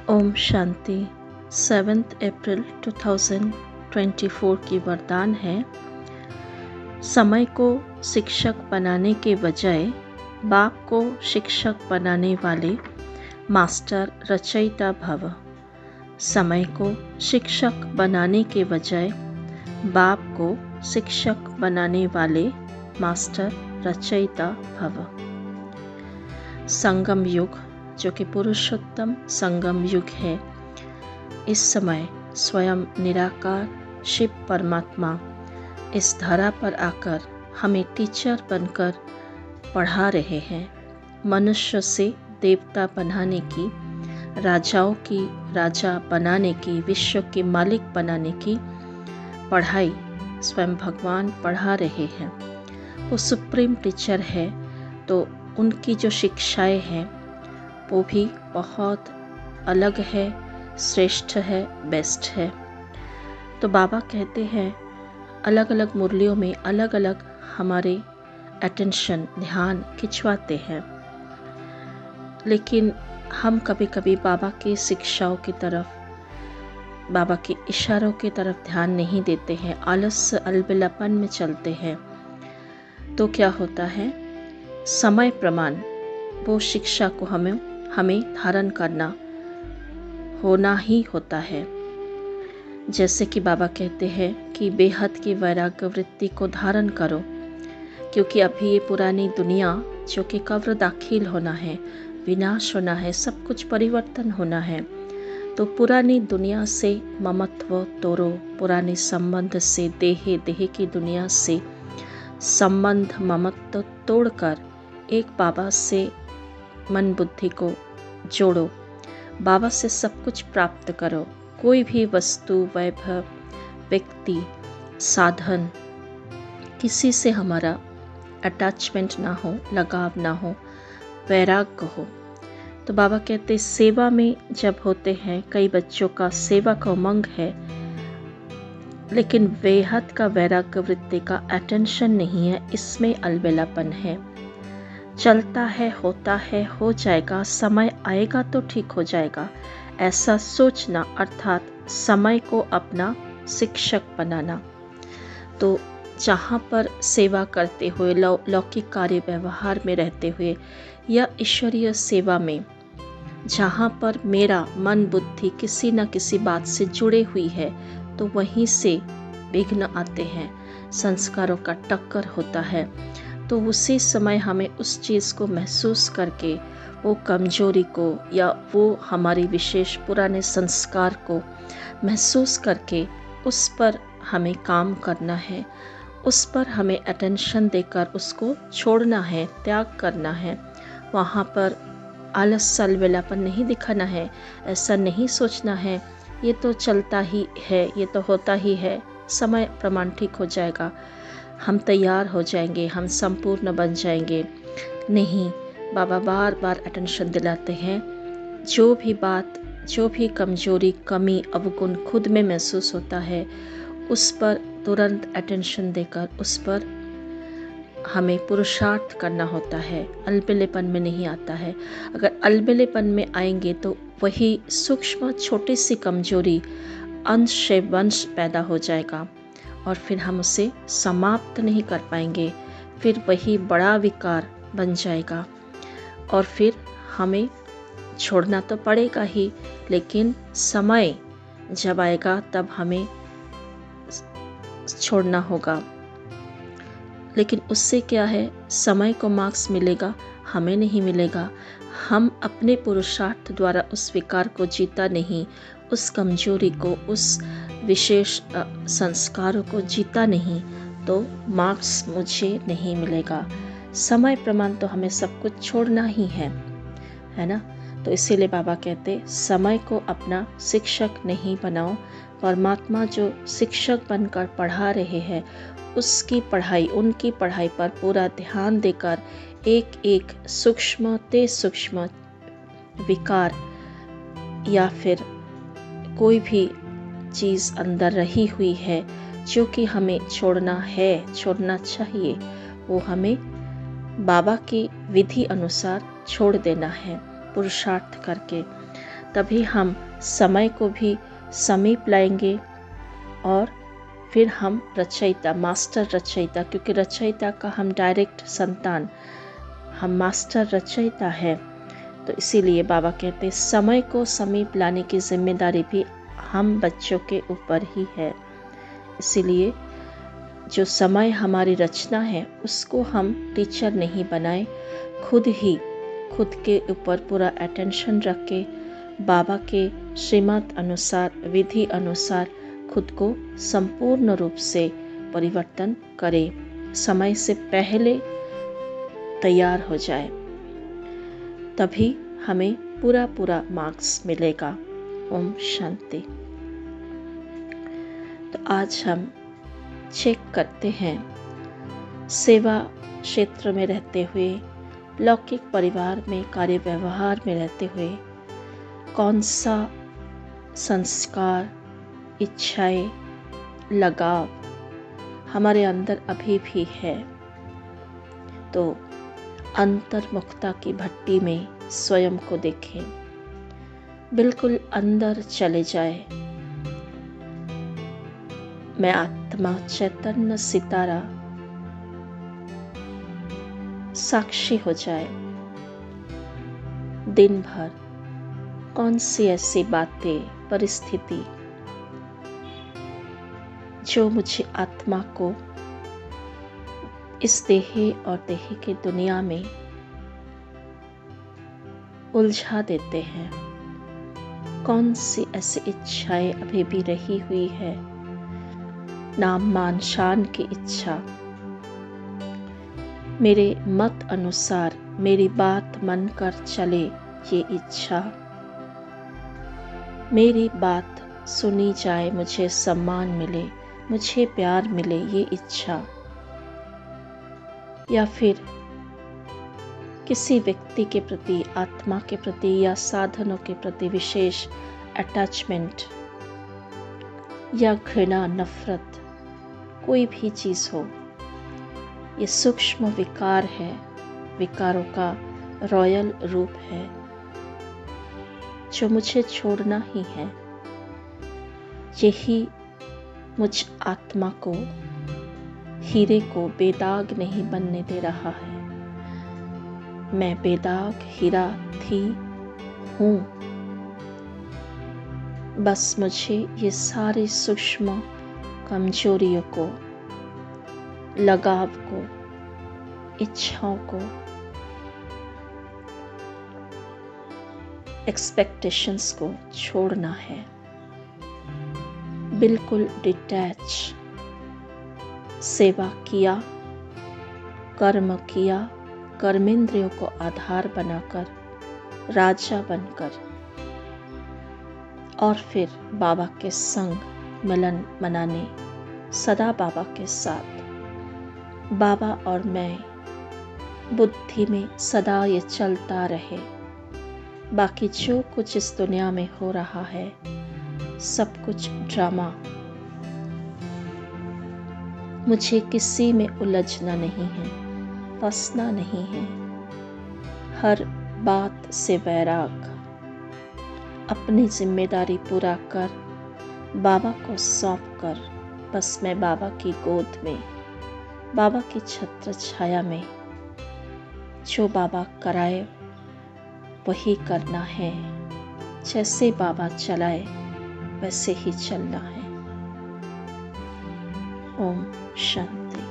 ओम शांति। 7 अप्रैल 2024 की वरदान है, समय को शिक्षक बनाने के बजाय बाप को शिक्षक बनाने वाले मास्टर रचयिता भव। समय को शिक्षक बनाने के बजाय बाप को शिक्षक बनाने वाले मास्टर रचयिता भव। संगम युग, जो कि पुरुषोत्तम संगम युग है, इस समय स्वयं निराकार शिव परमात्मा इस धरा पर आकर हमें टीचर बनकर पढ़ा रहे हैं। मनुष्य से देवता बनाने की, राजाओं की राजा बनाने की, विश्व के मालिक बनाने की पढ़ाई स्वयं भगवान पढ़ा रहे हैं। वो सुप्रीम टीचर है, तो उनकी जो शिक्षाएं हैं वो भी बहुत अलग है, श्रेष्ठ है, बेस्ट है। तो बाबा कहते हैं अलग अलग मुरलियों में अलग अलग हमारे अटेंशन, ध्यान खिंचवाते हैं, लेकिन हम कभी कभी बाबा की शिक्षाओं की तरफ, बाबा के इशारों की तरफ ध्यान नहीं देते हैं, आलस्य अलबेलापन में चलते हैं। तो क्या होता है, समय प्रमाण वो शिक्षा को हमें धारण करना होना ही होता है। जैसे कि बाबा कहते हैं कि बेहद की वैराग्य वृत्ति को धारण करो, क्योंकि अभी ये पुरानी दुनिया जो कि कब्र दाखिल होना है, विनाश होना है, सब कुछ परिवर्तन होना है। तो पुरानी दुनिया से ममत्व तोड़ो, पुराने संबंध से, देह की दुनिया से संबंध ममत्व तोड़कर एक बाबा से मन बुद्धि को जोड़ो, बाबा से सब कुछ प्राप्त करो। कोई भी वस्तु, वैभव, व्यक्ति, साधन, किसी से हमारा अटैचमेंट ना हो, लगाव ना हो, वैराग्य हो। तो बाबा कहते सेवा में जब होते हैं, कई बच्चों का सेवा का उमंग है, लेकिन बेहद का वैराग्य वृत्ति का अटेंशन नहीं है, इसमें अलबेलापन है। चलता है, होता है, हो जाएगा, समय आएगा तो ठीक हो जाएगा, ऐसा सोचना, अर्थात समय को अपना शिक्षक बनाना। तो जहाँ पर सेवा करते हुए, लौकिक कार्य व्यवहार में रहते हुए या ईश्वरीय सेवा में, जहाँ पर मेरा मन बुद्धि किसी न किसी बात से जुड़े हुई है, तो वहीं से विघ्न आते हैं, संस्कारों का टक्कर होता है। तो उसी समय हमें उस चीज़ को महसूस करके, वो कमजोरी को या वो हमारी विशेष पुराने संस्कार को महसूस करके उस पर हमें काम करना है, उस पर हमें अटेंशन देकर उसको छोड़ना है, त्याग करना है। वहाँ पर आलस अलबेलापन नहीं दिखाना है, ऐसा नहीं सोचना है ये तो चलता ही है, ये तो होता ही है, समय प्रमाण ठीक हो जाएगा, हम तैयार हो जाएंगे, हम संपूर्ण बन जाएंगे। नहीं, बाबा बार बार अटेंशन दिलाते हैं, जो भी बात, जो भी कमजोरी, कमी, अवगुण खुद में महसूस होता है, उस पर तुरंत अटेंशन देकर उस पर हमें पुरुषार्थ करना होता है। अलबेलेपन में नहीं आता है। अगर अलबेलेपन में आएंगे तो वही सूक्ष्म छोटी सी कमजोरी अंश से वंश पैदा हो जाएगा और फिर हम उसे समाप्त नहीं कर पाएंगे, फिर वही बड़ा विकार बन जाएगा और फिर हमें छोड़ना तो पड़ेगा ही, लेकिन समय जब आएगा तब हमें छोड़ना होगा। लेकिन उससे क्या है, समय को मार्क्स मिलेगा, हमें नहीं मिलेगा। हम अपने पुरुषार्थ द्वारा उस विकार को जीता नहीं, उस कमजोरी को, उस विशेष संस्कारों को जीता नहीं, तो मार्क्स मुझे नहीं मिलेगा। समय प्रमाण तो हमें सब कुछ छोड़ना ही है ना। तो इसीलिए बाबा कहते समय को अपना शिक्षक नहीं बनाओ। परमात्मा जो शिक्षक बनकर पढ़ा रहे हैं, उसकी पढ़ाई, उनकी पढ़ाई पर पूरा ध्यान देकर एक एक सूक्ष्म ते सूक्ष्म विकार या फिर कोई भी चीज़ अंदर रही हुई है जो कि हमें छोड़ना है, छोड़ना चाहिए, वो हमें बाबा की विधि अनुसार छोड़ देना है, पुरुषार्थ करके। तभी हम समय को भी समीप लाएंगे और फिर हम रचयिता, मास्टर रचयिता, क्योंकि रचयिता का हम डायरेक्ट संतान, हम मास्टर रचयिता है। तो इसीलिए बाबा कहते हैं समय को समीप लाने की जिम्मेदारी भी हम बच्चों के ऊपर ही है। इसीलिए जो समय हमारी रचना है उसको हम टीचर नहीं बनाए, खुद के ऊपर पूरा अटेंशन रख के बाबा के श्रीमत अनुसार, विधि अनुसार खुद को संपूर्ण रूप से परिवर्तन करें, समय से पहले तैयार हो जाए, तभी हमें पूरा मार्क्स मिलेगा। ओम शांति। तो आज हम चेक करते हैं, सेवा क्षेत्र में रहते हुए, लौकिक परिवार में कार्य व्यवहार में रहते हुए कौन सा संस्कार, इच्छाएं, लगाव हमारे अंदर अभी भी है। तो अंतर्मुखता की भट्टी में स्वयं को देखें, बिल्कुल अंदर चले जाए। मैं आत्मा चैतन्य सितारा साक्षी हो जाए। दिन भर कौन सी ऐसी बातें, परिस्थिति जो मुझे आत्मा को इस देही और देही की दुनिया में उलझा देते हैं, कौन सी ऐसी इच्छाएं अभी भी रही हुई है, नाम मान शान की इच्छा, मेरे मत अनुसार मेरी बात मानकर चले ये इच्छा, मेरी बात सुनी जाए, मुझे सम्मान मिले, मुझे प्यार मिले ये इच्छा, या फिर किसी व्यक्ति के प्रति, आत्मा के प्रति या साधनों के प्रति विशेष अटैचमेंट या घृणा, नफरत, कोई भी चीज हो, ये सूक्ष्म विकार है, विकारों का रॉयल रूप है जो मुझे छोड़ना ही है। यही मुझ आत्मा को, हीरे को बेदाग नहीं बनने दे रहा है। मैं बेदाग हीरा थी, हूँ, बस मुझे ये सारी सूक्ष्म कमजोरियों को, लगाव को, इच्छाओं को, एक्सपेक्टेशंस को छोड़ना है। बिल्कुल डिटैच, सेवा किया, कर्म किया, कर्मेंद्रियों को आधार बनाकर, राजा बनकर, और फिर बाबा के संग मिलन मनाने, सदा बाबा के साथ, बाबा और मैं, बुद्धि में सदा ये चलता रहे। बाकी जो कुछ इस दुनिया में हो रहा है सब कुछ ड्रामा, मुझे किसी में उलझना नहीं है, फंसना नहीं है। हर बात से वैराग, अपनी जिम्मेदारी पूरा कर, बाबा को सौंप कर, बस मैं बाबा की गोद में, बाबा की छत्र छाया में, जो बाबा कराए वही करना है। जैसे बाबा चलाए वैसे ही चलना है। ओम शांति।